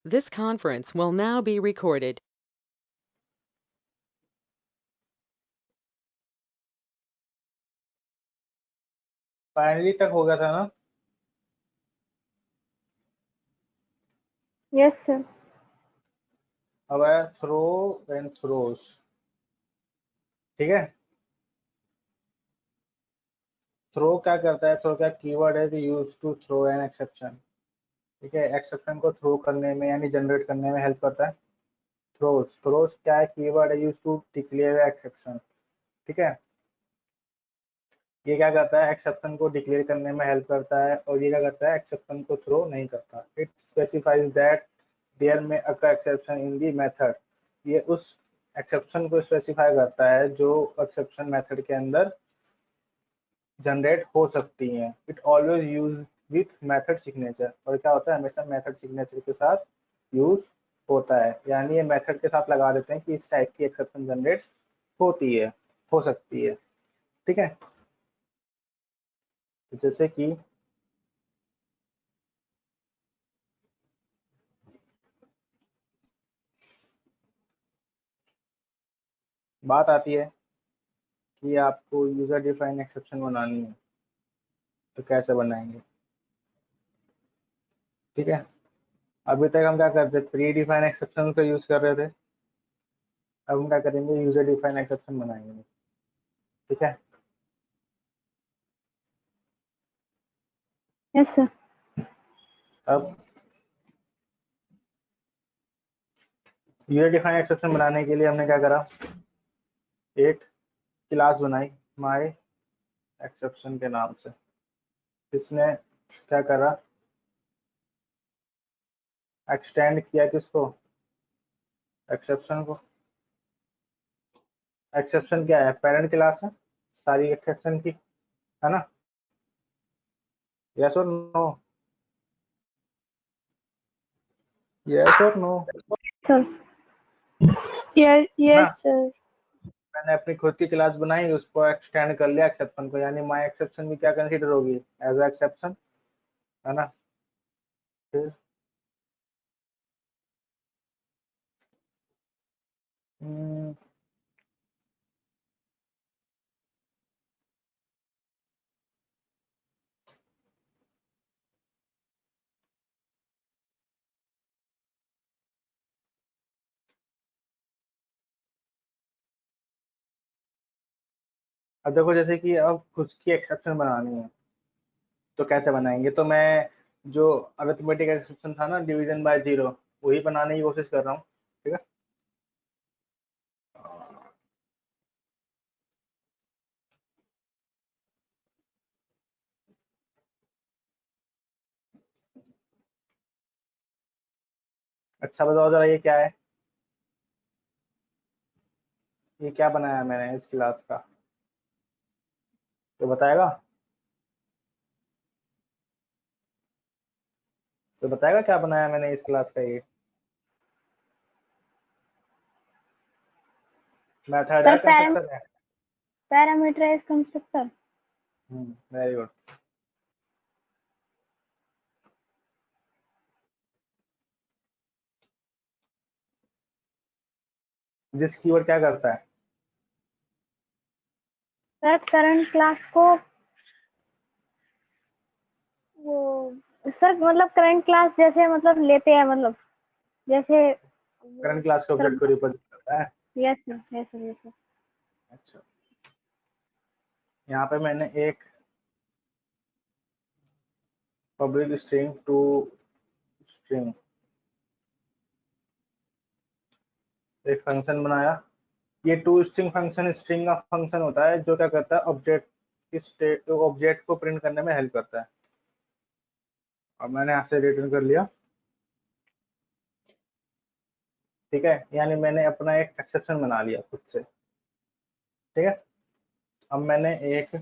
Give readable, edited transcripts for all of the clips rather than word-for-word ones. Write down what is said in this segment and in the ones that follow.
This conference will now be recorded. Finally तक हो गया था ना? Yes sir. अब आया थ्रो एंड थ्रोज। ठीक है, थ्रो क्या करता है? थ्रो क्या कीवर्ड है? Use to throw an exception. ठीक है, एक्सेप्शन को थ्रो करने में यानी जनरेट करने में हेल्प करता है थ्रोज। थ्रोज क्या है? कीवर्ड है यूज टू डिक्लेयर एक्सेप्शन। ठीक है, ये क्या करता है? एक्सेप्शन को डिक्लेयर करने में हेल्प करता है, और ये क्या करता है? एक्सेप्शन को थ्रो नहीं करता। इट स्पेसिफाइज दैट देयर में अकर एक्सेप्शन इन दी मेथड। ये उस एक्सेप्शन को स्पेसिफाई करता है जो एक्सेप्शन मेथड के अंदर जनरेट हो सकती हैं। It always use with method signature. और क्या होता है? हमेशा मेथड सिग्नेचर के साथ यूज होता है, यानी ये मेथड के साथ लगा देते हैं कि इस टाइप की एक्सेप्शन जनरेट होती है, हो सकती है। ठीक है, तो जैसे कि बात आती है कि आपको यूजर डिफाइन एक्सेप्शन बनानी है, तो कैसे बनाएंगे? ठीक है, अभी तक हम क्या करते थे? प्री डिफाइन एक्सेप्शन का यूज कर रहे थे। अब हम क्या करेंगे? यूजर डिफाइन एक्सेप्शन बनाएंगे। ठीक है, यस सर। अब यूजर डिफाइन एक्सेप्शन बनाने के लिए हमने क्या करा? एक क्लास बनाई माय एक्सेप्शन के नाम से। इसने क्या करा? एक्सटेंड किया किसको? एक्सेप्शन को। एक्सेप्शन क्या है? पेरेंट क्लास है सारी एक्सेप्शन की, है ना? यस और नो? यस और नो? सर ना, यस सर। मैंने अपनी खुद की क्लास बनाई, उसको एक्सटेंड कर लिया एक्सेप्शन को, यानी माय एक्सेप्शन भी क्या कंसीडर होगी? एज अ एक्सेप्शन, है ना? फिर अब देखो, जैसे कि अब खुद की एक्सेप्शन बनानी है तो कैसे बनाएंगे? तो मैं जो अरिथमेटिक एक्सेप्शन था ना, डिवीजन बाय जीरो, वही बनाने की कोशिश कर रहा हूँ। ठीक है, अच्छा बताओ जरा, ये क्या है? ये क्या बनाया मैंने इस क्लास का? तो बताएगा? तो बताएगा क्या बनाया मैंने इस क्लास का? ये मेथड है, सर कंस्ट्रक्टर है? Parameterize constructor. Very good. This keyword क्या करता है? सर करंट क्लास को वो सर मतलब करंट क्लास जैसे मतलब लेते हैं, मतलब जैसे वो करंट क्लास के सर। ऑब्जेक्ट को रिप्रेजेंट करता है। Yes sir, yes sir, yes sir. अच्छा, यहाँ पे मैंने एक पब्लिक स्ट्रिंग टू स्ट्रिंग एक फंक्शन बनाया। ये टू स्ट्रिंग फंक्शन स्ट्रिंग का फंक्शन होता है जो क्या करता है? ऑब्जेक्ट की स्टेट ऑब्जेक्ट को प्रिंट करने में हेल्प करता है। और मैंने यहाँ से रिटर्न कर लिया। ठीक है, यानी मैंने अपना एक एक्सेप्शन बना लिया खुद से। ठीक है, अब मैंने एक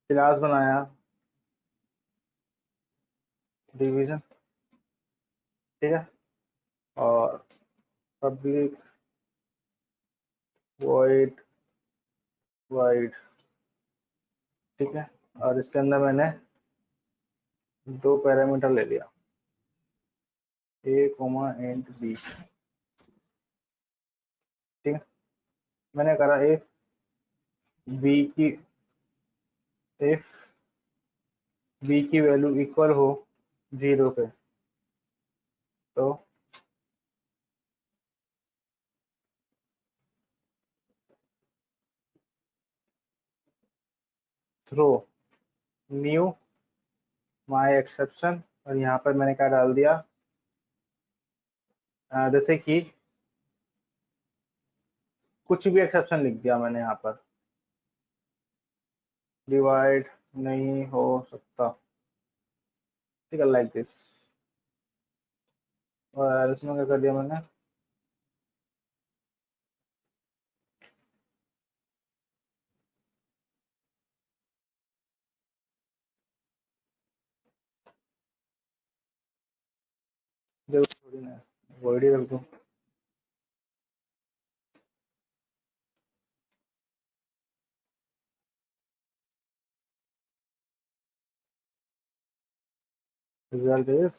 क्लास बनाया डिवीजन। ठीक है, और पब्लिक वॉइड वाइड। ठीक है, और इसके अंदर मैंने 2 पैरामीटर ले लिया। ए कोमा एंड बी, ठीक है। मैंने करा इफ बी की इफ बी की वैल्यू इक्वल हो 0 पे, तो थ्रो न्यू माई एक्सेप्शन, और यहाँ पर मैंने क्या डाल दिया, जैसे कि कुछ भी एक्सेप्शन लिख दिया मैंने यहाँ पर, डिवाइड नहीं हो सकता, ठीक है, लाइक दिस। और इसमें क्या कर दिया मैंने, जरूर थोड़ी ना वर्ड ही रख दूँ। रिजल्ट इज,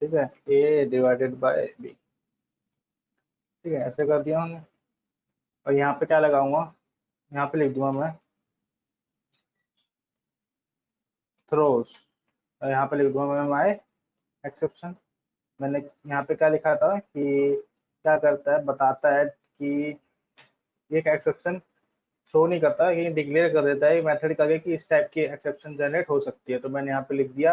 ठीक है, ए डिवाइडेड बाय बी, ठीक है, ऐसे कर दिया हमने। और यहाँ पे क्या लगाऊंगा, यहाँ पे लिख दूंगा मैं थ्रोस, और यहाँ पे लिख दूंगा मैं माई एक्सेप्शन। मैंने यहाँ पे क्या लिखा था कि क्या करता है, बताता है कि एक एक्सेप्शन थ्रो नहीं करता, ये डिक्लेयर कर देता है मेथड का कि इस टाइप की एक्सेप्शन जनरेट हो सकती है। तो मैंने यहाँ पे लिख दिया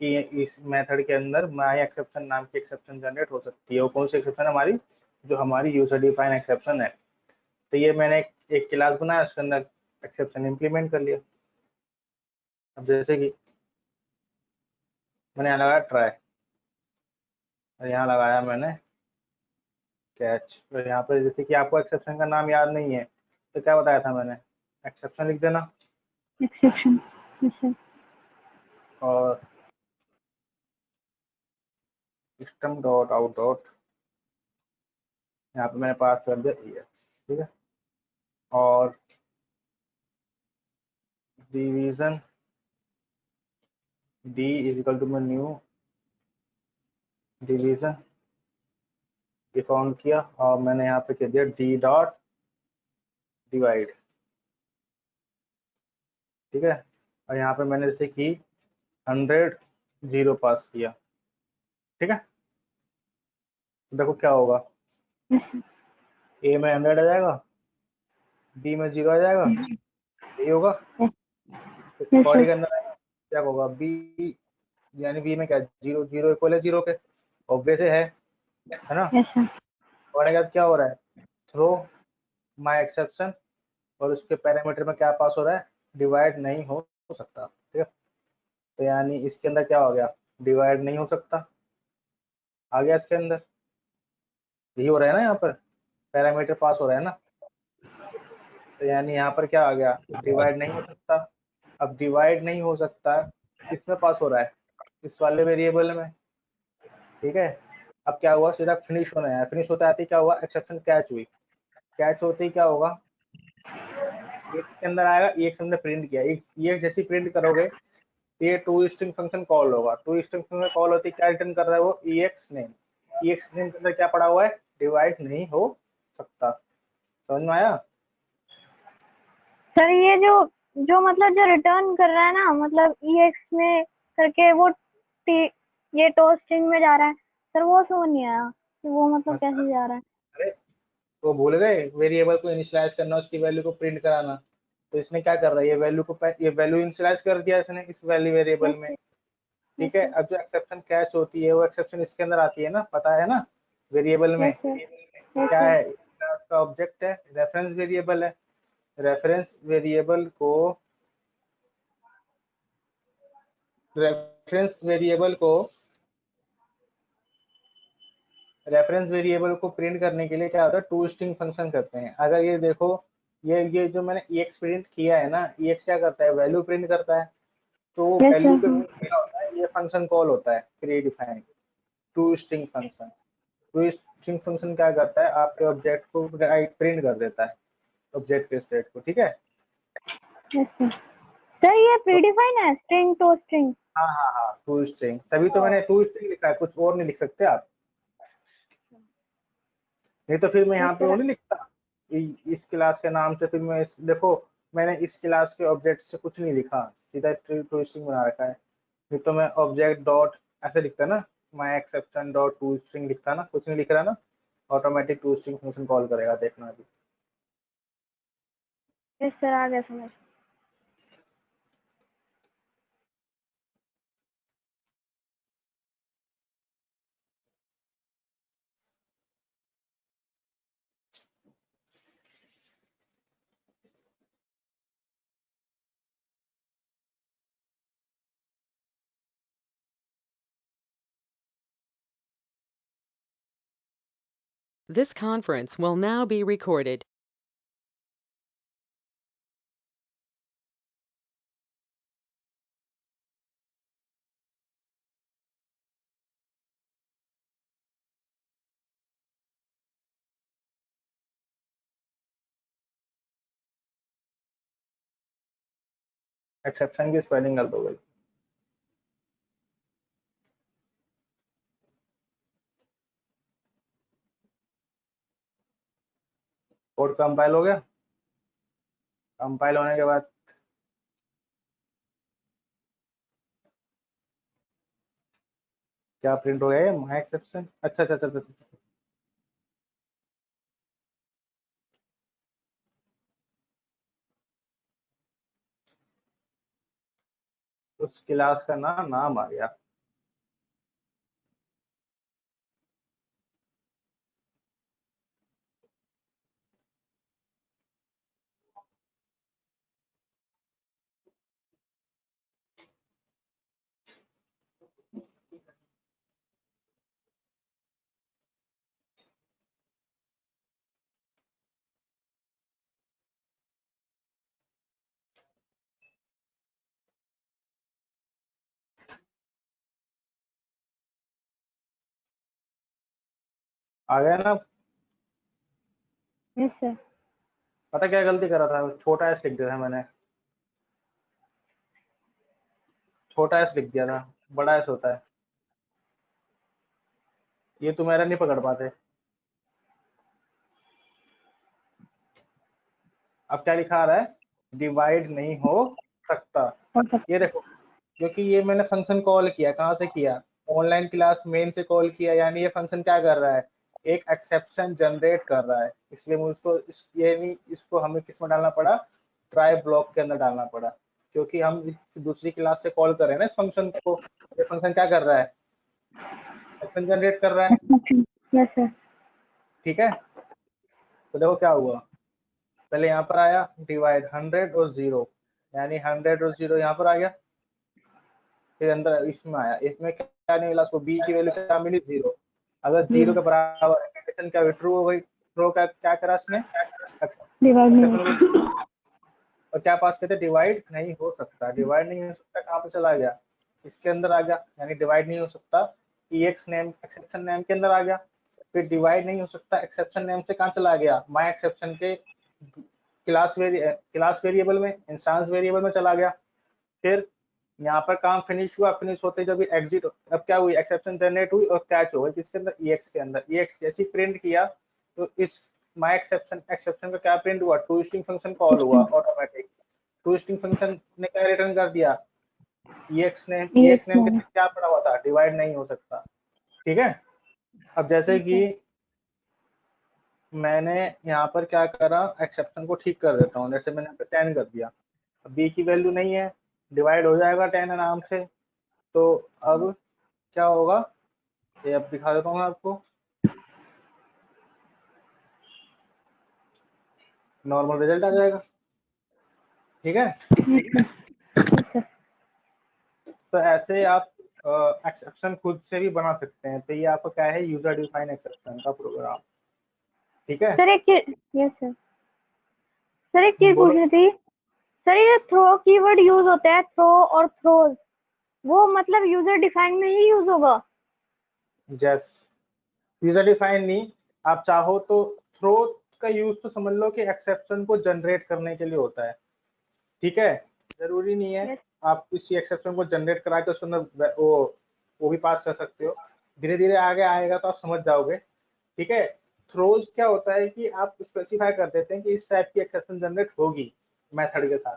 कि इस मेथड के अंदर माई एक्सेप्शन नाम की एक्सेप्शन जनरेट हो सकती है। वो कौन सी एक्सेप्शन है, हमारी जो हमारी यूजर डिफाइन एक्सेप्शन है। तो ये मैंने एक क्लास बनाया, उसके अंदर एक्सेप्शन इम्प्लीमेंट कर लिया। अब जैसे कि मैंने यहाँ लगाया ट्राई, और यहाँ लगाया मैंने कैच, और यहाँ पर जैसे कि आपको एक्सेप्शन का नाम याद नहीं है तो क्या बताया था मैंने, एक्सेप्शन लिख देना, एक्सेप्शन, यस सर। और सिस्टम डॉट आउट डॉट, यहाँ पे मैंने पास कर दिया EX, ठीक है। और division D is equal to मैं न्यू डिवीजन ये फाउंड किया, और मैंने यहाँ पे कह दिया D डॉट डिवाइड, ठीक है। और यहाँ पे मैंने जैसे कि 100 0 पास किया, ठीक है। तो देखो क्या होगा, यस सर। A में 100 आ जाएगा, B में 0 आ जाएगा, यही होगा। Yes body sir. के अंदर आएगा, क्या होगा, B यानी B में क्या 0 0 इक्वल है 0 के, ऑब्वियस है ना। Yes sir. बॉडी का क्या हो रहा है, थ्रो माई एक्सेप्शन, और उसके पैरामीटर में क्या पास हो रहा है, डिवाइड नहीं हो सकता, ठीक है। तो यानी इसके अंदर क्या हो गया, डिवाइड नहीं हो सकता आ गया इसके अंदर, यही हो रहा है ना, यहाँ पर पैरामीटर पास हो रहा है ना। तो यानी यहाँ पर क्या आ गया, डिवाइड नहीं हो सकता। अब डिवाइड नहीं हो सकता किसमें पास हो रहा है, इस वाले वेरिएबल में, ठीक है। अब क्या हुआ, सीधा फिनिश होना है, फिनिश होते आते क्या हुआ, एक्सेप्शन कैच हुई, कैच होते ही क्या होगा, एक्स के अंदर आएगा, एक्स हमने प्रिंट किया, एक्स जैसी प्रिंट करोगे ये टू स्ट्रिंग फंक्शन कॉल होगा, टू स्ट्रिंग फंक्शन कॉल होती है, क्या रिटर्न कर रहा है वो, EX नेम, EX नेम के अंदर क्या पड़ा हुआ है, डिवाइड नहीं हो सकता। समझ में आया। सर ये जो जो मतलब जो रिटर्न कर रहा है ना, मतलब EX में करके वो ये टो स्ट्रिंग में जा रहा है सर, वो समझ नहीं आया कि वो मतलब कैसे जा रहा है। अरे वो भूल गए वेरिएबल को इनिशियलाइज करना, उसकी वैल्यू को प्रिंट कराना। तो इसने क्या कर रहा है, ये वैल्यू को ये वैल्यू इनिशियलाइज कर दिया इसने इस वैल्यू वेरिएबल यस में, सर। ठीक यस है। सर। अब जो एक्सेप्शन कैच होती है वो एक्सेप्शन इसके अंदर आती है ना, पता है ना, वेरिएबल में यस सर। यस क्या सर। है, इसका ऑब्जेक्ट है, रेफरेंस वेरिएबल है। रेफरेंस वेरिएबल को रेफरेंस वेरिएबल को रेफरेंस वेरिएबल को प्रिंट करने के लिए क्या होता है, टू स्ट्रिंग फंक्शन करते हैं। अगर ये देखो, ये जो मैंने EX प्रिंट किया है ना, EX क्या करता है, वैल्यू प्रिंट करता है। तो यस वैल्यू सर। के क्या होता है, ये फंक्शन कॉल होता है predefine to string function. To string function क्या करता है, आपके ऑब्जेक्ट को प्रिंट कर देता है, ऑब्जेक्ट स्टेट को, ठीक है। Yes sir. सर ये तो प्रीडिफाइन है स्ट्रिंग टू स्ट्रिंग। हाँ हाँ हाँ, टू स्ट्रिंग, तभी तो मैंने टू स्ट्रिंग लिखा है, कुछ और नहीं लिख सकते आप, नहीं तो फिर मैं यहाँ पे वो नहीं लिखता इस क्लास के नाम से, फिर मैं देखो मैंने इस क्लास के ऑब्जेक्ट से कुछ नहीं लिखा, सीधा टू स्ट्रिंग बना रखा है, फिर तो मैं ऑब्जेक्ट डॉट ऐसे लिखता ना, my exception dot to string लिखता ना, कुछ नहीं लिख रहा ना, automatic to string function call करेगा, देखना अभी। यस सर, आ गया समझ। This conference will now be recorded. Exception की स्पेलिंग गलत हो गई। कोड कंपाइल हो गया, कंपाइल होने के बाद क्या प्रिंट हो गया, ये माई एक्सेप्शन, अच्छा अच्छा अच्छा अच्छा अच्छा। उस क्लास का नाम आ गया। आ गया ना। Yes sir. पता क्या गलती कर रहा था, छोटा एस लिख दिया था मैंने, छोटा एस लिख दिया था, बड़ा एस होता है, ये तो मेरा नहीं पकड़ पाते। अब क्या लिखा आ रहा है, डिवाइड नहीं हो सकता, ये देखो, क्योंकि ये मैंने फंक्शन कॉल किया, कहाँ से किया, ऑनलाइन क्लास मेन से कॉल किया, यानी ये फंक्शन क्या कर रहा है, एक एक्सेप्शन जनरेट कर रहा है, इसलिए मुझको ये नहीं, इसको हमें किस में डालना पड़ा, ट्राई ब्लॉक के अंदर डालना पड़ा, क्योंकि हम दूसरी क्लास से कॉल कर रहे हैं ना इस फंक्शन को, ये फंक्शन क्या कर रहा है, एक्सेप्शन जनरेट कर रहा है, यस सर। ठीक है। तो देखो क्या हुआ, पहले यहाँ पर आया डिवाइड 100 और 0, यानी 100 और 0 यहाँ पर आ गया, फिर अंदर इसमें आया, इसमें क्या नहीं मिला उसको, बी की वैल्यू क्या मिली, 0, अगर 0 के बराबर कंडीशन क्या ट्रू हो गई, ट्रू का क्या करा इसने, डिवाइड नहीं एक्सेप्शन होता। को, और क्या पास कहते, डिवाइड नहीं हो सकता, डिवाइड नहीं हो सकता कहाँ पे चला गया, इसके अंदर आ गया, यानी डिवाइड नहीं हो सकता, EX नेम एक्सेप्शन नेम के अंदर आ गया, फिर डिवाइड नहीं हो सकता एक्सेप्शन नेम से कहाँ चला गया, माई एक्सेप्शन के क्लास वेरिएबल में, इंस्टांस वेरिएबल में चला गया, फिर यहाँ पर काम फिनिश हुआ, फिनिश होते जब एग्जिट, अब क्या हुई, एक्सेप्शन जनरेट हुई और कैच हो गई किसके अंदर, EX के अंदर, EX जैसी प्रिंट किया तो इस माई एक्सेप्शन का क्या प्रिंट हुआ, टू स्ट्रिंग फंक्शन कॉल हुआ ऑटोमेटिक, टू स्ट्रिंग फंक्शन ने क्या रिटर्न कर दिया, EX नेम के साथ क्या पड़ा हुआ था, डिवाइड नहीं हो सकता, ठीक है। अब जैसे कि मैंने यहाँ पर क्या करा, एक्सेप्शन को ठीक कर देता हूँ, जैसे मैंने 10 कर दिया, बी की वैल्यू नहीं है, डिवाइड हो जाएगा 10 आराम से, तो अब क्या होगा, ये अब दिखा देता हूँ मैं आपको, नॉर्मल रिजल्ट आ जाएगा, ठीक है। तो ऐसे आप एक्सेप्शन खुद से भी बना सकते हैं, तो ये आपका क्या है, यूजर डिफाइन एक्सेप्शन का प्रोग्राम, ठीक है। सर एक चीज, यस सर, सर एक चीज बोलो। पूछनी थी। सर ये थ्रो कीवर्ड यूज होता है, थ्रो और थ्रोज, वो मतलब यूजर डिफाइन में ही यूज होगा? जस यूजर डिफाइन नहीं, आप चाहो तो थ्रो का यूज तो समझ लो कि एक्सेप्शन को जनरेट करने के लिए होता है, ठीक है, जरूरी नहीं है आप किसी एक्सेप्शन को जनरेट करा के उसके अंदर वो भी पास कर सकते हो। धीरे धीरे आगे आएगा तो आप समझ जाओगे। ठीक है, थ्रोज क्या होता है कि आप स्पेसिफाई कर देते हैं कि इस टाइप की एक्सेप्शन जनरेट होगी मेथड के साथ।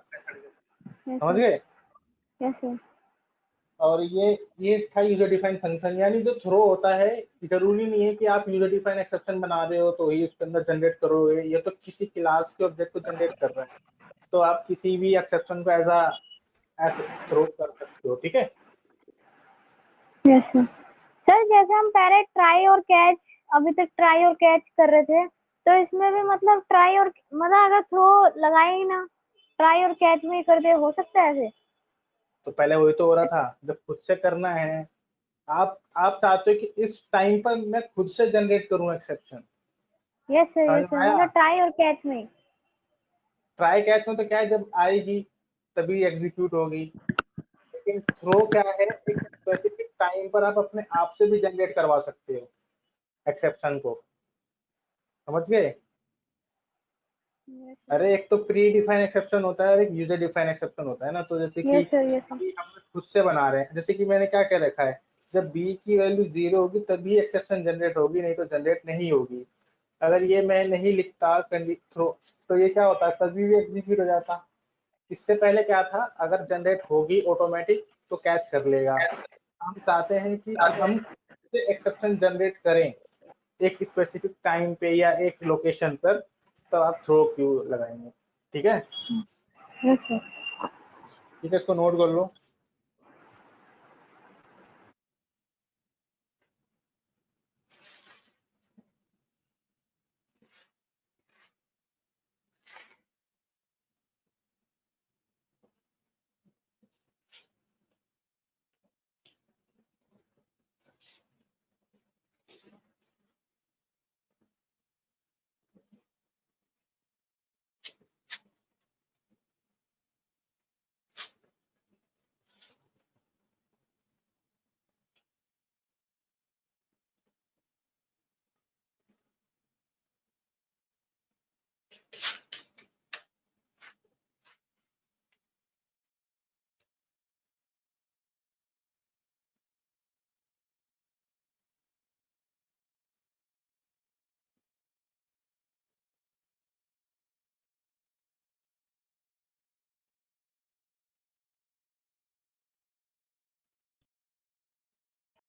समझ गए? Yes sir. और ये था यूजर डिफाइन फंक्शन। यानी जो थ्रो होता है, जरूरी नहीं है कि आप यूजर डिफाइन एक्सेप्शन बना रहे हो तो ही उसके अंदर जनरेट करोगे। ये तो किसी क्लास के ऑब्जेक्ट को जनरेट कर रहा है, तो आप किसी भी एक्सेप्शन को एज थ्रो कर सकते हो। ठीक है, यस सर। सर जैसे हम पहले ट्राई और कैच, अभी तक ट्राई और कैच कर रहे थे, तो इसमें भी मतलब ट्राई और मतलब अगर थ्रो लगाए ही ना, ट्राई और कैच में ही कर दे, हो सकता है ऐसे? तो पहले वही तो हो रहा था। जब खुद से करना है, आप चाहते हो कि इस टाइम पर मैं खुद से जनरेट करूं एक्सेप्शन। यस सर, समझ यस में सर, आया? मतलब ट्राई और कैच में। ट्राई कैच में तो क्या है, जब आएगी तभी एग्जीक्यूट होगी। लेकिन थ्रो क्या है, एक स्पेसिफिक टाइम पर आप अपने आप से भी जनरेट करवा सकते हो एक्सेप्शन को। समझ गए? यस अरे एक तो प्री डिफाइन एक्सेप्शन होता है और एक यूजर डिफाइन एक्सेप्शन होता है ना। तो जैसे कि सर, यस सर। हम खुद से बना रहे हैं, जैसे कि मैंने क्या कह रखा है, जब बी की वैल्यू 0 होगी तभी एक्सेप्शन जनरेट होगी, नहीं तो जनरेट नहीं होगी। अगर ये मैं नहीं लिखता थ्रो, तो ये क्या होता है, कभी भी एग्जीक्यूट हो जाता। इससे पहले क्या था, अगर जनरेट होगी ऑटोमेटिक तो कैच कर लेगा। हम चाहते हैं कि हम एक्सेप्शन जनरेट करें एक स्पेसिफिक टाइम पे या एक लोकेशन पर, तो आप थ्रो क्यू लगाएंगे। ठीक है, यस सर। ठीक है, इसको नोट कर लो।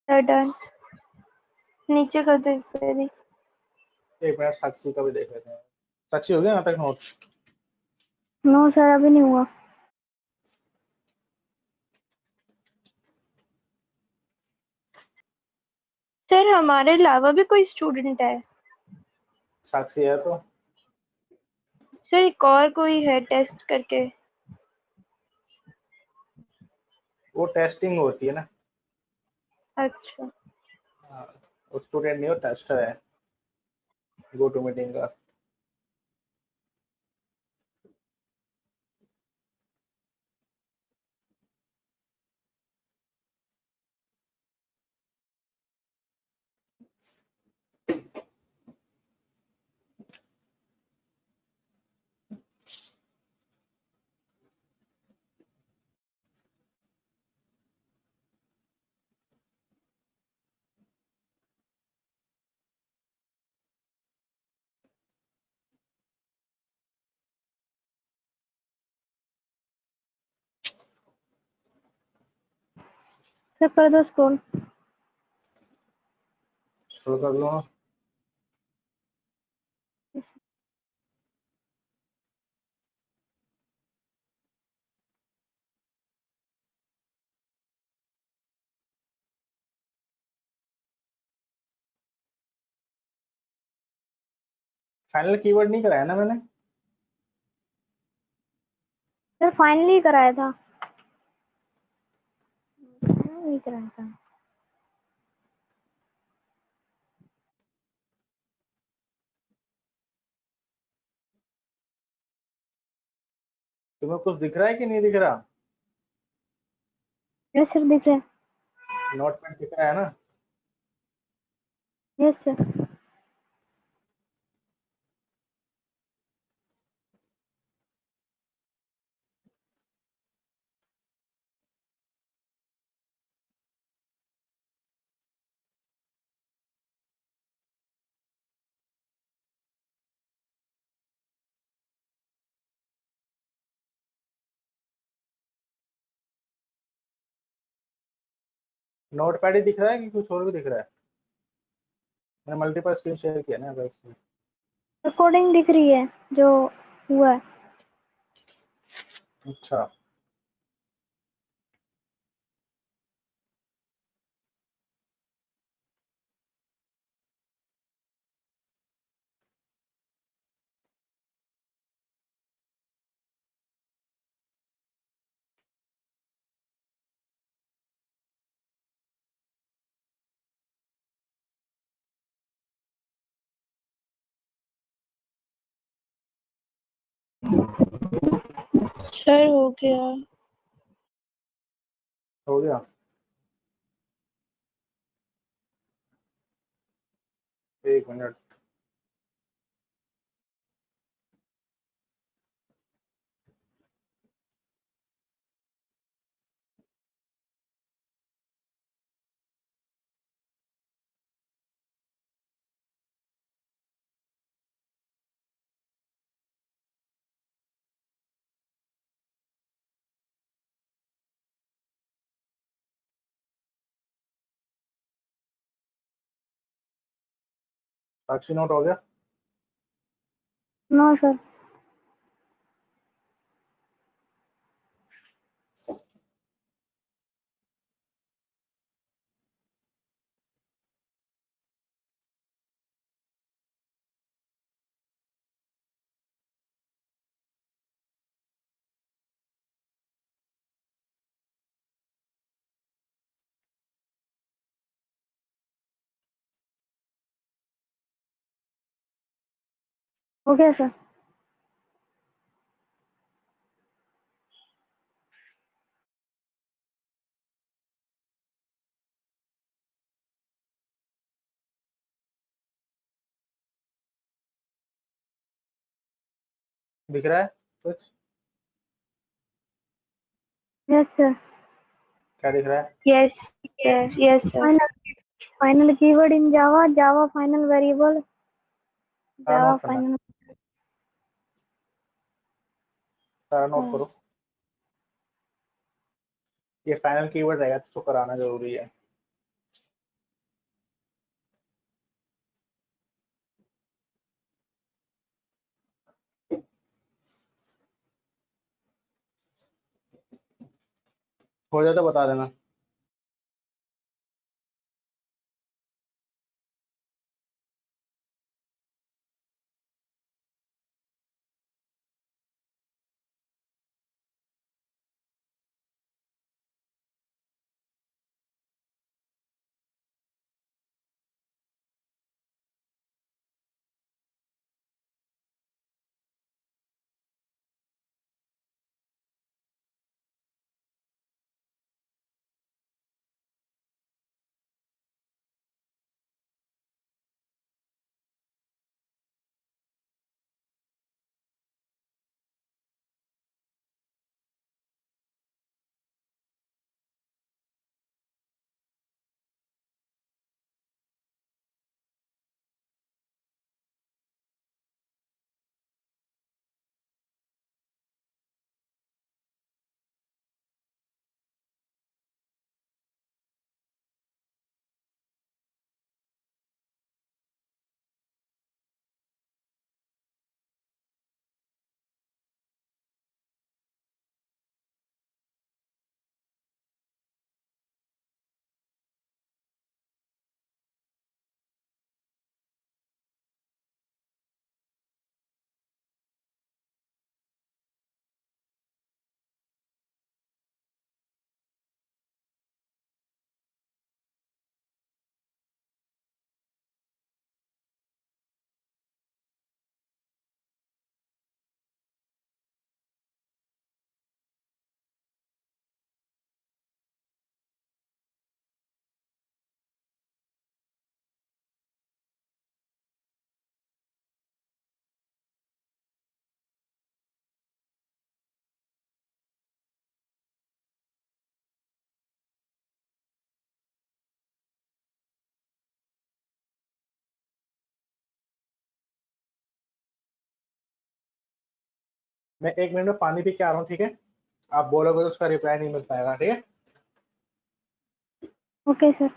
डन। नीचे कर दो पहले। एक मिनट, साक्षी का भी देख लेते हैं। साक्षी हो गया यहाँ तक नोट? नो सर, अभी नहीं हुआ। सर हमारे अलावा भी कोई स्टूडेंट है? साक्षी है तो सर एक और कोई है टेस्ट करके? वो टेस्टिंग होती है ना। अच्छा। हाँ, वो स्टूडेंट नहीं, वो टेस्टर है गो टू मीटिंग का। सर कर दो स्क्रॉल। शुरू कर लो। फाइनल कीवर्ड नहीं कराया ना मैंने? सर फाइनली कराया था। नहीं कराया था। तुम्हें कुछ दिख रहा है कि नहीं दिख रहा? यस सर, दिख रहा है। नोट पैड दिख रहा है ना? Yes sir. नोटपैड ही दिख रहा है कि कुछ और भी दिख रहा है? मैंने मल्टीपल स्क्रीन शेयर किया ना अगर इसमें। रिकॉर्डिंग दिख रही है जो हुआ है। अच्छा सर हो गया। हो गया। एक मिनट। साक्षी नोट हो गया? No sir. हो गया सर। दिख रहा है कुछ? Yes sir. क्या दिख रहा है? Yes yes sir. Final keyword in Java, Java final variable, सारा जावा नोट करना है, फाइनल। सारा नोट करो। ये फाइनल कीवर्ड रहेगा तो कराना जरूरी है। हो जाए तो बता देना। मैं 1 मिनट में पानी पी के आ रहा हूँ, ठीक है? आप बोलोगे तो उसका रिप्लाई नहीं मिल पाएगा, ठीक है? Okay sir.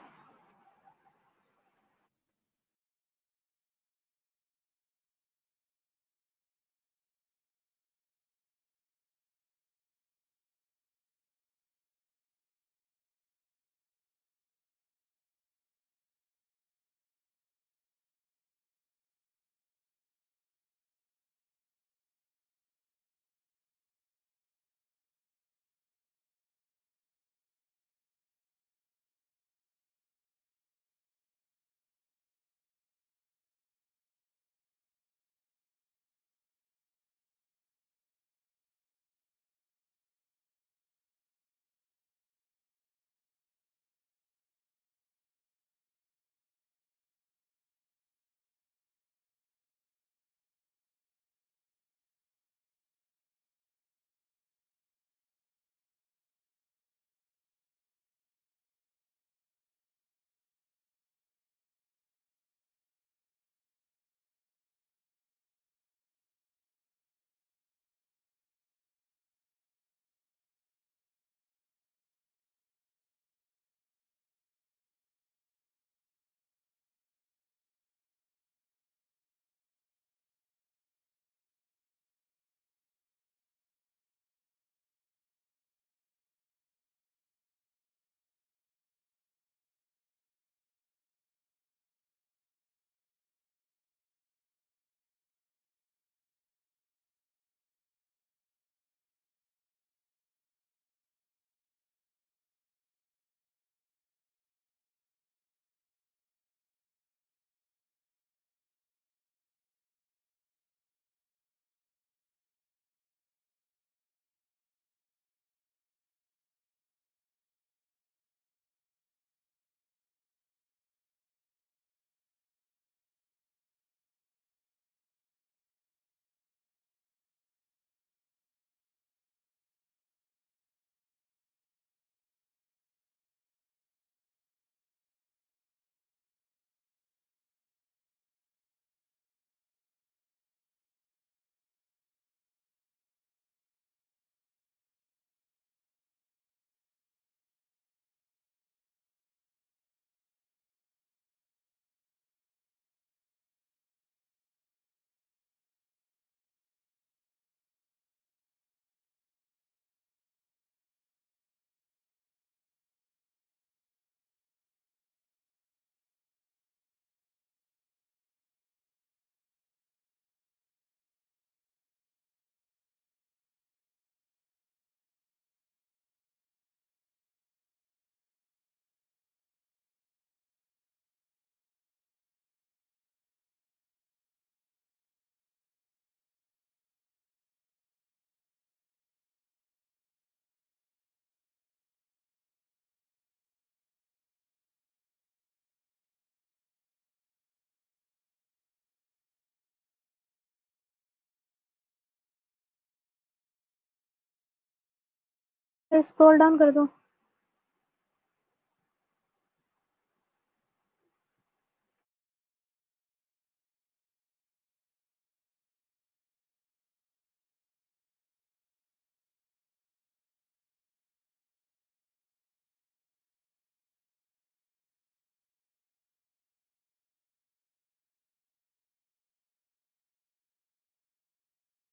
Sir scroll down कर दो।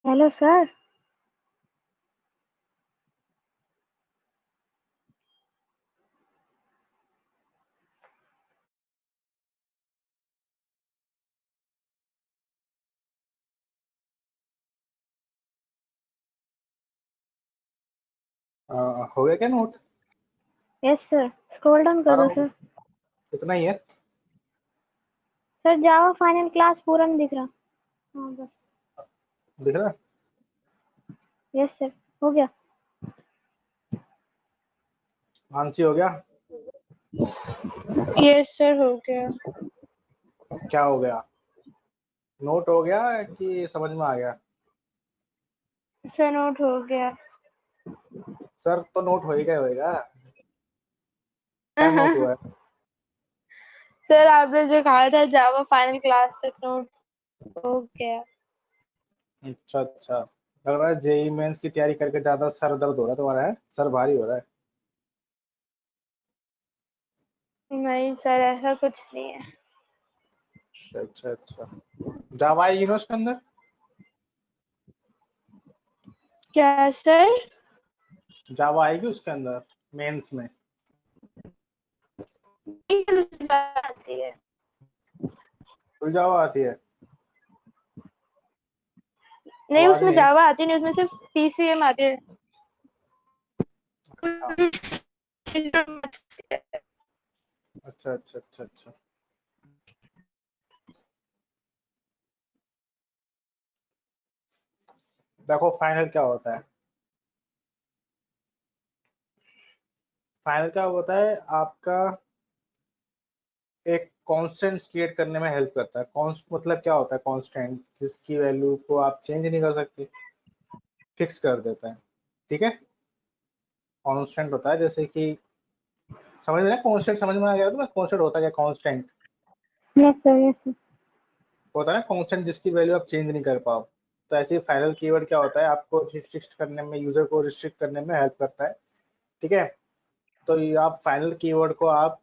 Hello sir. हो गया क्या note? Yes sir, scroll down कर सारा दो हो सर। इतना ही है? सर जावा फाइनल क्लास पूरा नहीं दिख रहा। हाँ बस। दिख रहा है? यस सर, हो गया। मानसी हो गया? यस सर, हो गया। क्या हो गया? नोट हो गया कि समझ में आ गया? सर नोट हो गया। सर तो नोट होएगा होएगा। क्या नोट हुआ है? सर आपने जो कहा था जावा फाइनल क्लास तक नोट हो गया। अच्छा अच्छा, लग रहा है जेई मेंस की तैयारी करके ज्यादा सर दर्द हो रहा है तुम्हारा, है? सर भारी हो रहा है। नहीं सर, ऐसा कुछ नहीं है। अच्छा अच्छा, जावा आएगी ना उसके अंदर? क्या सर? जावा आएगी उसके अंदर मेंस में? आती है। फुल जावा आती है? नहीं, आवाज उसमें नहीं आई। जावा आती नहीं, उसमें सिर्फ पीसीएम आती है। हाँ, अच्छा अच्छा अच्छा अच्छा। देखो फाइनल क्या होता है, फाइनल क्या होता है आपका, एक कांस्टेंट क्रिएट करने में हेल्प करता है। कॉन्स्ट मतलब क्या होता है? कांस्टेंट जिसकी वैल्यू को आप चेंज नहीं कर सकते, फिक्स कर देता है। ठीक है, कांस्टेंट होता है, जैसे कि समझ में, कांस्टेंट समझ में आ गया तुम्हें? कांस्टेंट होता है क्या? Constant yes sir, yes sir. होता है ना कांस्टेंट जिसकी वैल्यू आप चेंज नहीं कर पाओ। तो ऐसे ही फाइनल कीवर्ड क्या होता है, आपको रिस्ट्रिक्ट करने में, यूजर को रिस्ट्रिक्ट करने में हेल्प करता है। ठीक है, तो ये आप फाइनल कीवर्ड को आप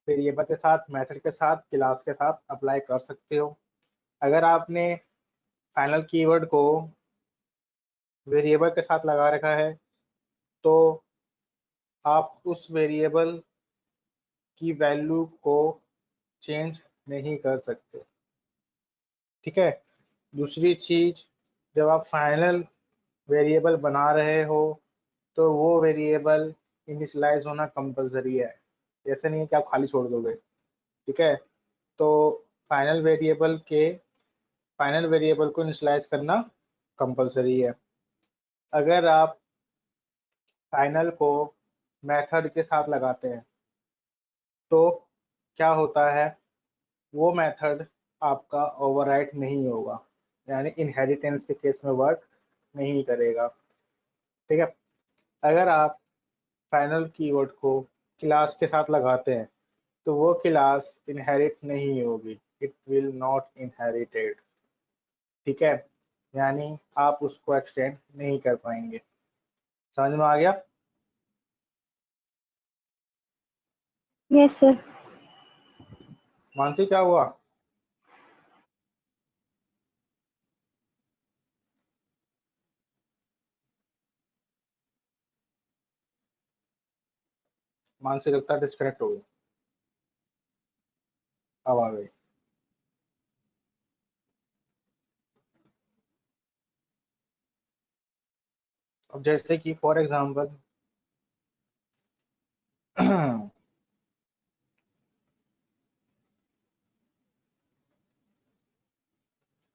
वेरिएबल के साथ, मेथड के साथ, क्लास के साथ अप्लाई कर सकते हो। अगर आपने फाइनल कीवर्ड को वेरिएबल के साथ लगा रखा है तो आप उस वेरिएबल की वैल्यू को चेंज नहीं कर सकते। ठीक है, दूसरी चीज, जब आप फाइनल वेरिएबल बना रहे हो तो वो वेरिएबल इनिशियलाइज होना कंपलसरी है, ऐसे नहीं है कि आप खाली छोड़ दोगे। ठीक है, तो फाइनल वेरिएबल के फाइनल वेरिएबल को इनिशियलाइज करना कंपलसरी है। अगर आप फाइनल को मेथड के साथ लगाते हैं तो क्या होता है, वो मेथड आपका ओवरराइट नहीं होगा, यानी इनहेरिटेंस के केस में वर्क नहीं करेगा। ठीक है, अगर आप फाइनल कीवर्ड को क्लास के साथ लगाते हैं तो वो क्लास इनहेरिट नहीं होगी, इट विल नॉट इनहेरिटेड। ठीक है, यानी आप उसको एक्सटेंड नहीं कर पाएंगे। समझ में आ गया? Yes sir. मानसी क्या हुआ? मानसी लगता है डिस्कनेक्ट हो गई, अब आ गई। अब जैसे कि फॉर एग्जांपल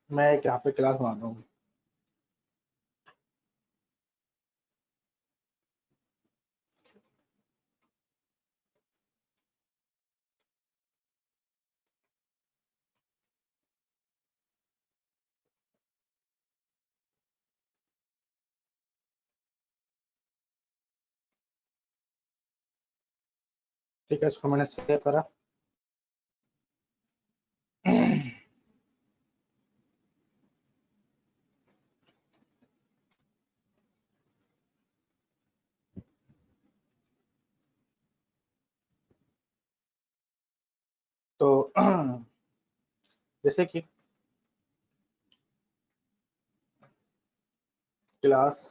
मैं एक यहाँ पे क्लास बनाता हूँ। ठीक है, इसको मैंने सेव करा। तो जैसे कि क्लास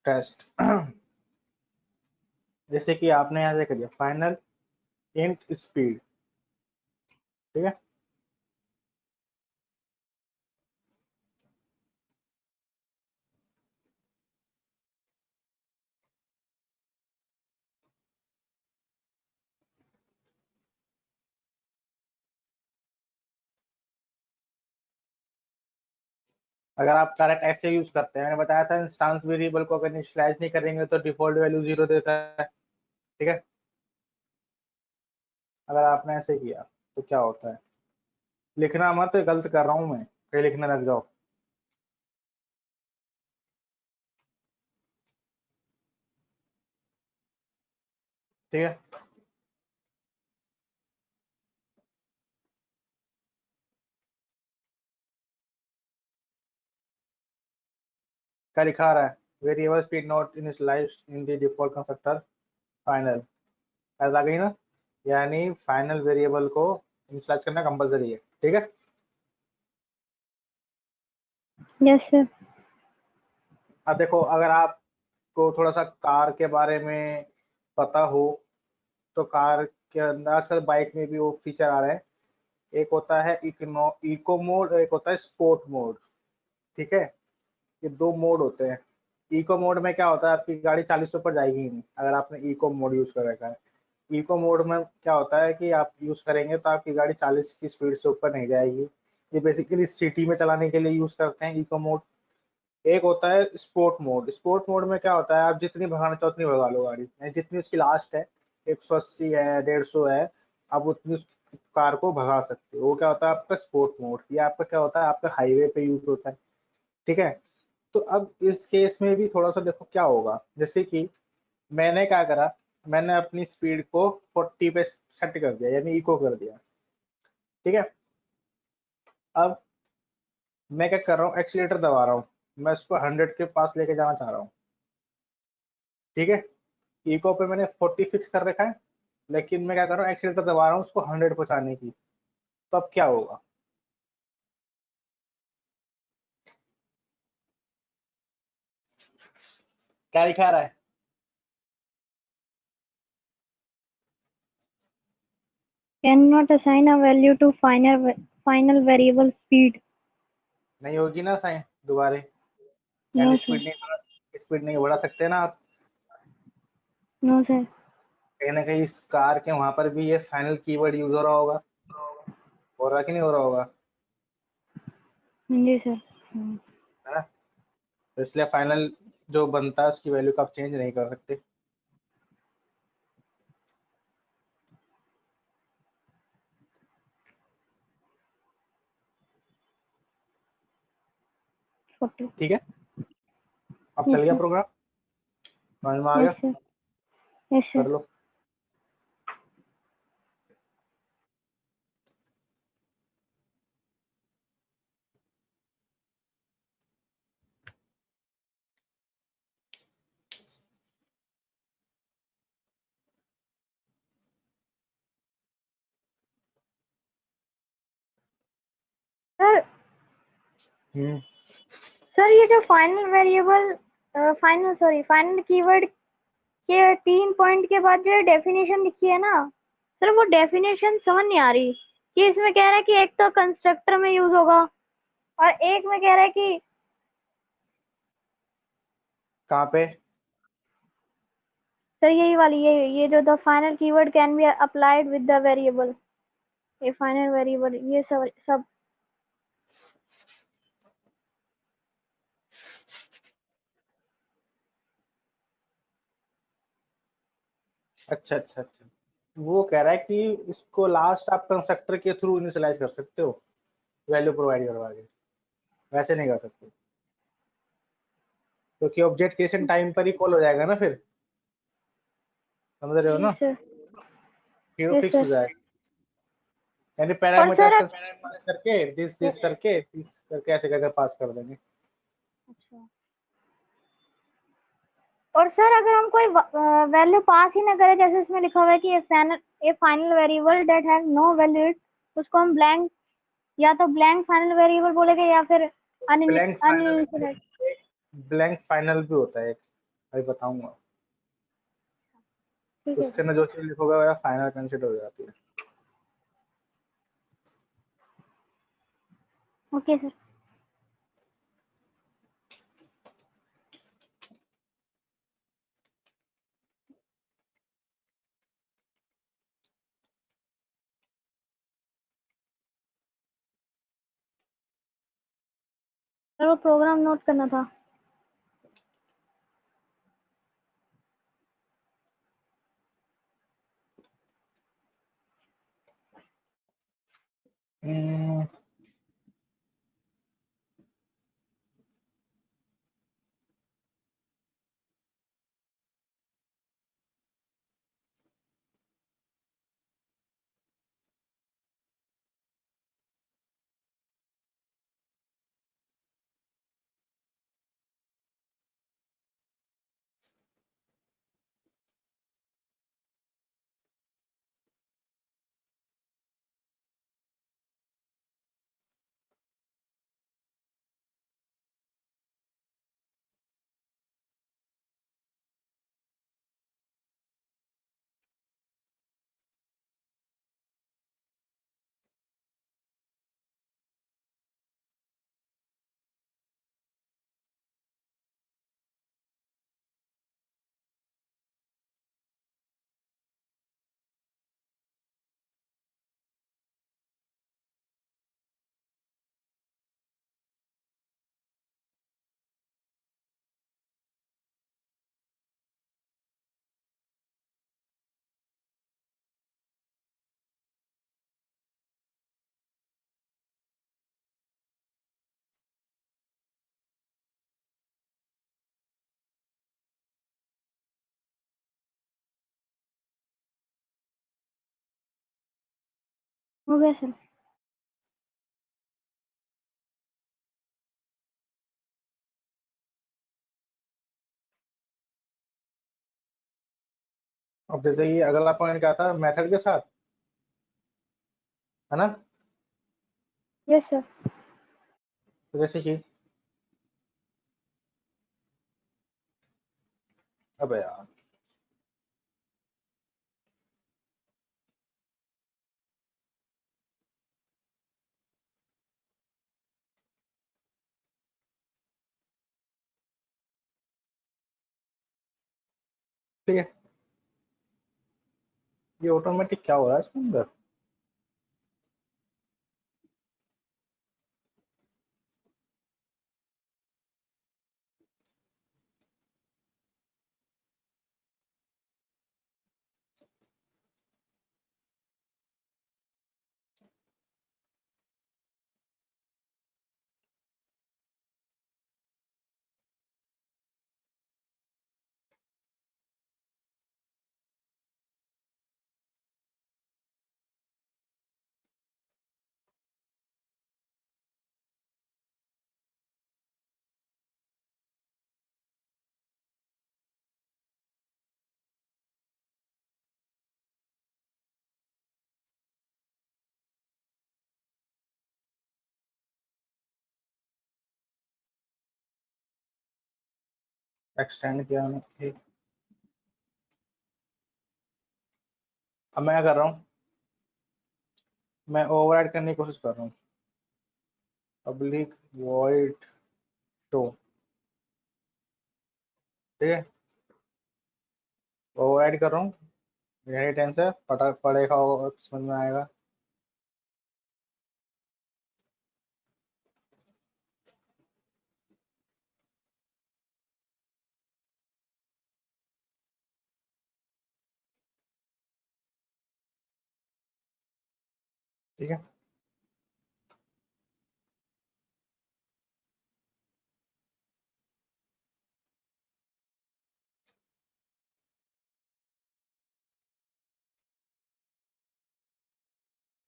टेस्ट जैसे कि आपने यहाँ से कर दिया फाइनल इंट स्पीड। ठीक है, अगर आप डायरेक्ट ऐसे यूज करते हैं, मैंने बताया था इंस्टांस वेरिएबल को अगर इनिशियलाइज नहीं करेंगे तो डिफॉल्ट वैल्यू 0 देता है। ठीक है, अगर आपने ऐसे किया तो क्या होता है, लिखना मत, गलत कर रहा हूँ मैं, कहीं लिखने लग जाओ। ठीक है, क्या लिखा आ रहा है, variable speed not initialized in the default constructor final. आ गई ना, यानी फाइनल वेरिएबल को इनिशियलाइज करना कंपलसरी है, ठीक है। Yes sir. अब देखो, अगर आपको थोड़ा सा कार के बारे में पता हो तो कार के अंदर आजकल बाइक में भी वो फीचर आ रहे हैं। एक होता है इको मोड, एक होता है स्पोर्ट मोड, ठीक है। ये दो मोड होते हैं। इको मोड में क्या होता है, आपकी गाड़ी 40 से ऊपर जाएगी ही नहीं अगर आपने इको मोड यूज कर रखा है। इको मोड में क्या होता है कि आप यूज करेंगे तो आपकी गाड़ी 40 की स्पीड से ऊपर नहीं जाएगी। ये बेसिकली सिटी में चलाने के लिए यूज करते हैं इको मोड। एक होता है स्पोर्ट मोड। स्पोर्ट मोड में क्या होता है, आप जितनी भगाना चाहो उतनी भगा लो गाड़ी, यानी जितनी उसकी लास्ट है 180 है 150 है, आप उतनी उस कार को भगा सकते हो। वो क्या होता है आपका स्पोर्ट मोड। ये आपका क्या होता है, आपका हाईवे पे यूज होता है, ठीक है। तो अब इस केस में भी थोड़ा सा देखो क्या होगा। जैसे कि मैंने क्या करा, मैंने अपनी स्पीड को 40 पे सेट कर दिया, यानी इको कर दिया, ठीक है। अब मैं क्या कर रहा हूँ, एक्सीलेटर दबा रहा हूँ, मैं उसको 100 के पास लेके जाना चाह रहा हूँ, ठीक है। इको पे मैंने 40 फिक्स कर रखा है, लेकिन मैं क्या कर रहा हूँ, एक्सीलेटर दबा रहा हूँ उसको 100 पहुंचाने की। तो अब क्या होगा, क्या दिखा रहा है? Cannot assign a value to final variable speed. नहीं होगी ना साइन दोबारे, No यानी sir. स्पीड नहीं बढ़ा सकते ना आप। No sir. कहीं ना कहीं इस कार के वहां पर भी ये फाइनल कीवर्ड यूज हो रहा होगा, हो रहा कि नहीं हो रहा होगा, जी सर। है ना। तो इसलिए फाइनल जो बनता है उसकी वैल्यू को आप चेंज नहीं कर सकते। ठीक है, अब चल Yes गया sir. प्रोग्राम, समझ में आ गया, Yes sir. Yes sir. कर लो। सर हम्म, सर ये जो फाइनल वेरिएबल फाइनल कीवर्ड के 3 पॉइंट के बाद जो डेफिनेशन लिखी है ना सर, वो डेफिनेशन समझ नहीं आ रही कि इसमें कह रहा है कि एक तो कंस्ट्रक्टर में यूज होगा और एक में कह रहा है कि कहाँ पे? सर यही वाली ये जो the final keyword can be applied with the variable, ये फाइनल वेरिएबल ये सब। अच्छा अच्छा अच्छा, वो कह रहा है कि इसको लास्ट आप कंस्ट्रक्टर के थ्रू इनिशियलाइज कर सकते हो वैल्यू प्रोवाइड करवा के, वैसे नहीं कर सकते क्योंकि ऑब्जेक्ट क्रिएशन टाइम पर ही कॉल हो जाएगा ना फिर, समझ रहे हो ना, यस सर। फिर वो यस फिक्स हो सर। जाएगा। यानी और पैरामीटर्स सर करके दिस करके दिस करके ऐसे करके पास कर देंगे। अच्छा, और सर अगर हम कोई वैल्यू पास ही ना करें, जैसे इसमें लिखा हुआ है कि a final variable that has no value, उसको हम ब्लैंक, या तो ब्लैंक फाइनल वेरिएबल बोलेंगे या फिर ब्लैंक फाइनल, अनइनिशियलाइज्ड। ब्लैंक फाइनल भी होता है एक, अभी बताऊंगा। ठीक है उसके सर। अंदर जो चीज लिखोगे वह फाइनल कंसिडर हो जाती है। Okay sir. सर वो प्रोग्राम नोट करना था। हम्म, हो गया सर। अब जैसे ये अगला पॉइंट क्या था, मेथड के साथ, है ना? Yes sir. तो जैसे कि अबे यार, ठीक है, ये ऑटोमेटिक क्या हो रहा है इसके अंदर? एक्सटेंड किया हमने, ठीक। अब मैं क्या कर रहा हूँ, मैं ओवरराइड करने की कोशिश कर रहा हूँ, पब्लिक वॉइड शो, ठीक है, ओवरराइड कर रहा हूँ, यही टेंस है, पढ़ेगा और समझ में आएगा। ठीक है,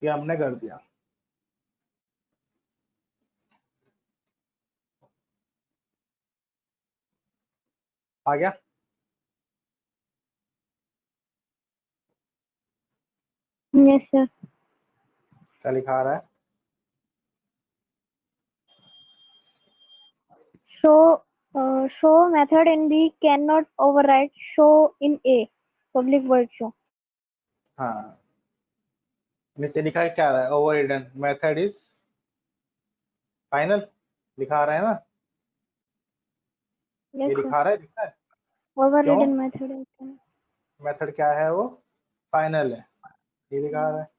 ये हमने कर दिया। आ गया? Yes sir. क्या लिखा आ रहा है? Show method in B cannot override show in a public word show. हाँ, नीचे लिखा है, क्या आ रहा है, overridden method is final, लिखा आ रहा है ना, ये यस सर। लिखा आ रहा है, दिख रहा है? क्यों? ओवररिडन मेथड है। मेथड क्या है, वो फाइनल है, ये लिखा आ रहा है।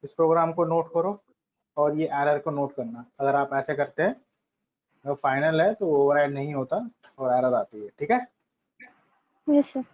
इस प्रोग्राम को नोट करो और ये एरर को नोट करना। अगर आप ऐसे करते हैं, वो फाइनल है तो ओवरराइड नहीं होता और एरर आती है, ठीक है? Yes sir.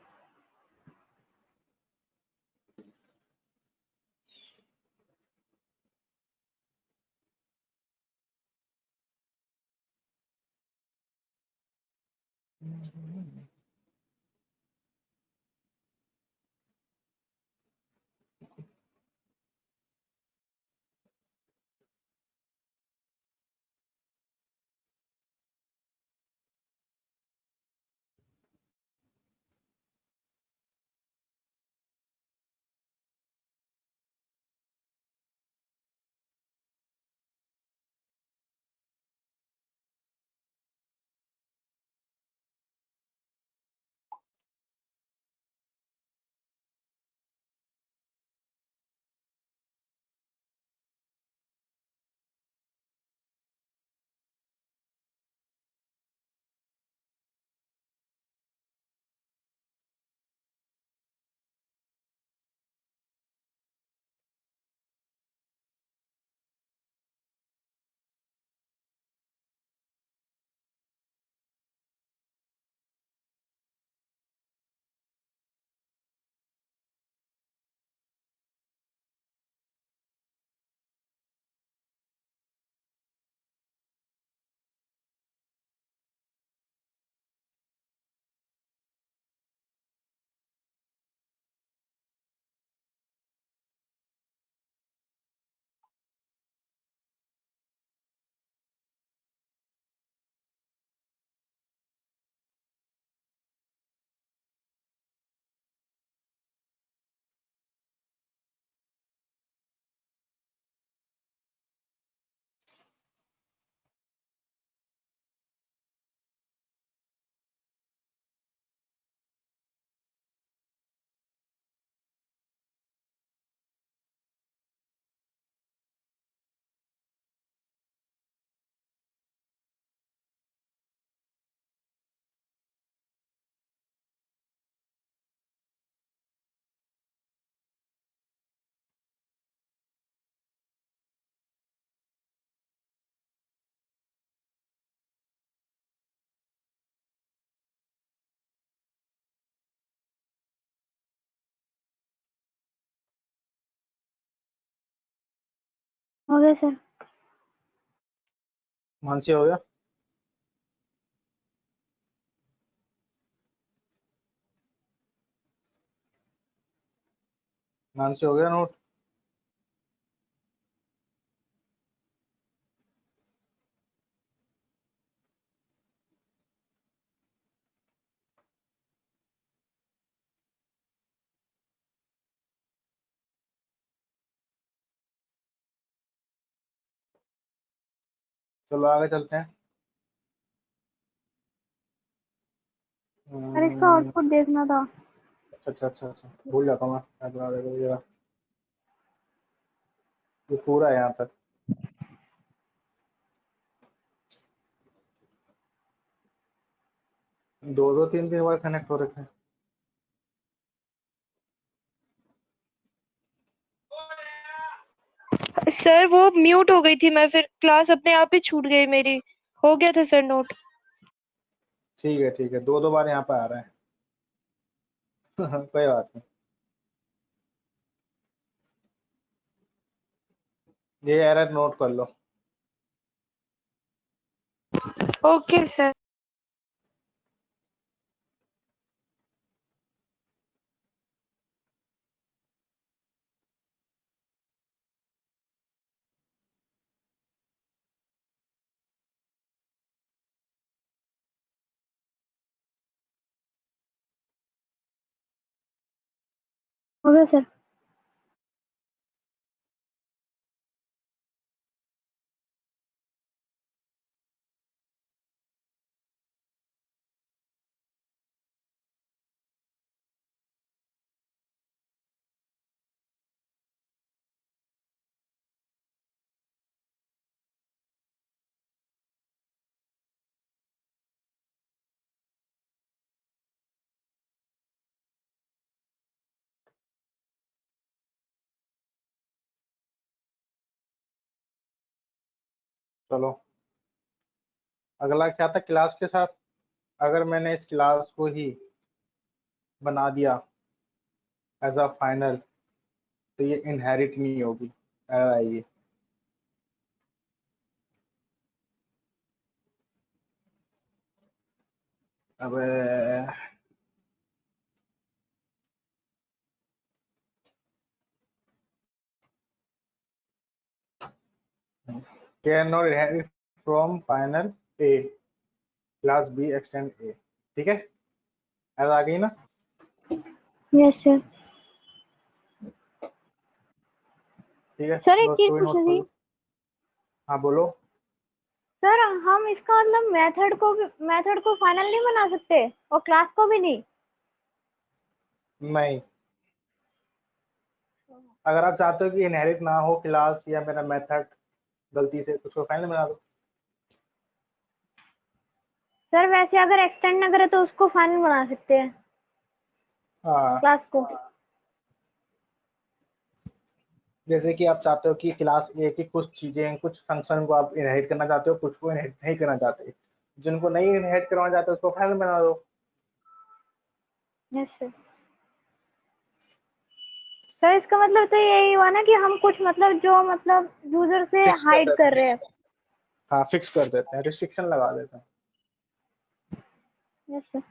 हो गया सर। मानसी हो गया? मानसी हो गया नोट? चलो आगे चलते हैं। सर इसका आउटपुट देखना था। अच्छा, भूल जाता हूँ मैं, याद दिला देगा जरा। ये पूरा है यहाँ तक। दो तीन बार कनेक्ट हो रखे हैं। सर वो म्यूट हो गई थी मैं, फिर क्लास अपने आप ही छूट गई मेरी। हो गया था सर नोट। ठीक है, दो बार यहाँ पे आ रहा है। कोई बात नहीं, ये एरर नोट कर लो। Okay sir. हो गया सर। चलो अगला क्या था क्लास के साथ। अगर मैंने इस क्लास को ही बना दिया एज अ फाइनल, तो ये इनहेरिट नहीं होगी, एरर आएगी। अब can not inherit from final A class B extend A. ठीक है, एरर आ गई ना? Yes sir. ठीक है, सर एक लो चीज इसको भी पूछ नोट कर रही थी। लो। हाँ बोलो। सर हम इसका मतलब मेथड को फाइनल नहीं बना सकते और क्लास को भी नहीं? नहीं, अगर आप चाहते हो कि इनहेरिट ना हो क्लास या मेरा मेथड गलती से, कुछ को फाइनल बना दो। सर वैसे अगर एक्सटेंड ना करे तो उसको फाइनल बना सकते हैं, हाँ, क्लास को। जैसे कि आप चाहते हो कि क्लास ए की कुछ चीजें, कुछ फंक्शन को आप इनहेरिट करना चाहते हो, कुछ को इनहेरिट नहीं करना चाहते। जिनको नहीं इनहेरिट करना चाहते उसको फाइनल बना दो। Yes sir. सर इसका मतलब तो यही हुआ ना कि हम कुछ मतलब जो मतलब यूजर से फिक्स कर हाइड देते कर हैं। रहे हैं। हाँ, फिक्स कर देते हैं, रिस्ट्रिक्शन लगा देते हैं। Yes sir.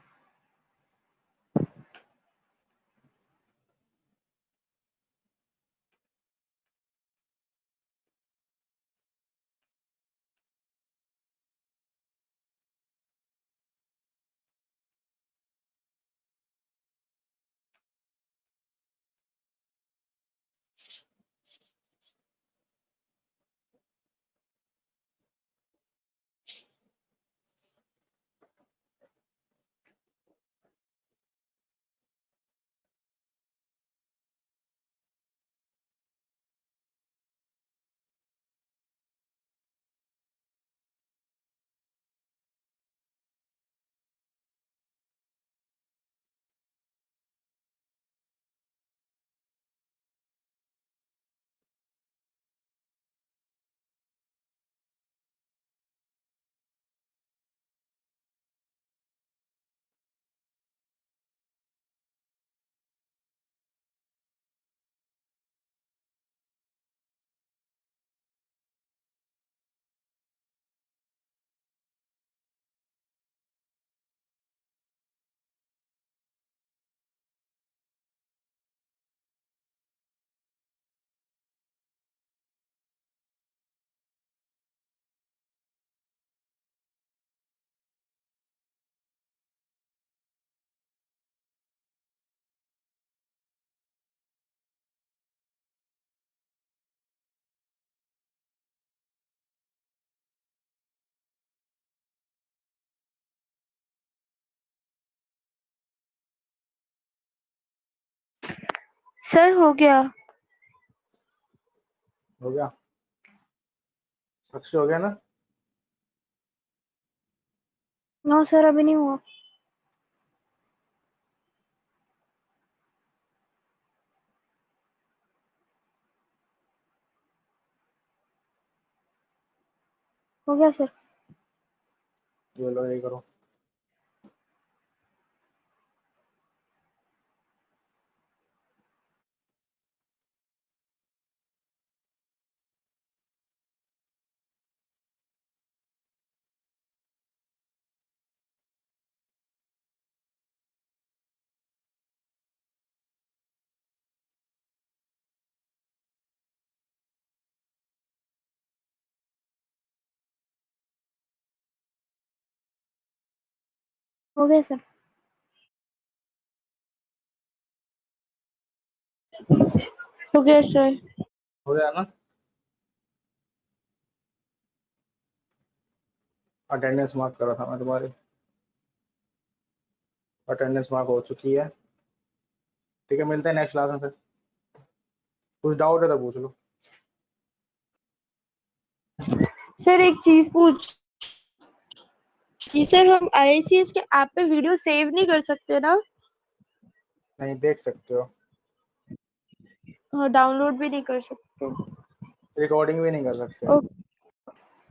सर हो गया। हो गया? साक्षी हो गया ना? नो सर अभी नहीं हुआ। हो गया सर। ये लो, ये करो। हो गया सर। हो गया सर। हो गया ना? अटेंडेंस मार्क करा था मैं तुम्हारी, अटेंडेंस मार्क हो चुकी है। ठीक है, मिलते हैं नेक्स्ट क्लास में फिर। कुछ डाउट है तो पूछ लो। सर एक चीज पूछ कि सर हम IICS के ऐप पे वीडियो सेव नहीं कर सकते ना? नहीं, देख सकते हो, हाँ, डाउनलोड भी नहीं कर सकते। रिकॉर्डिंग भी नहीं कर सकते। ओके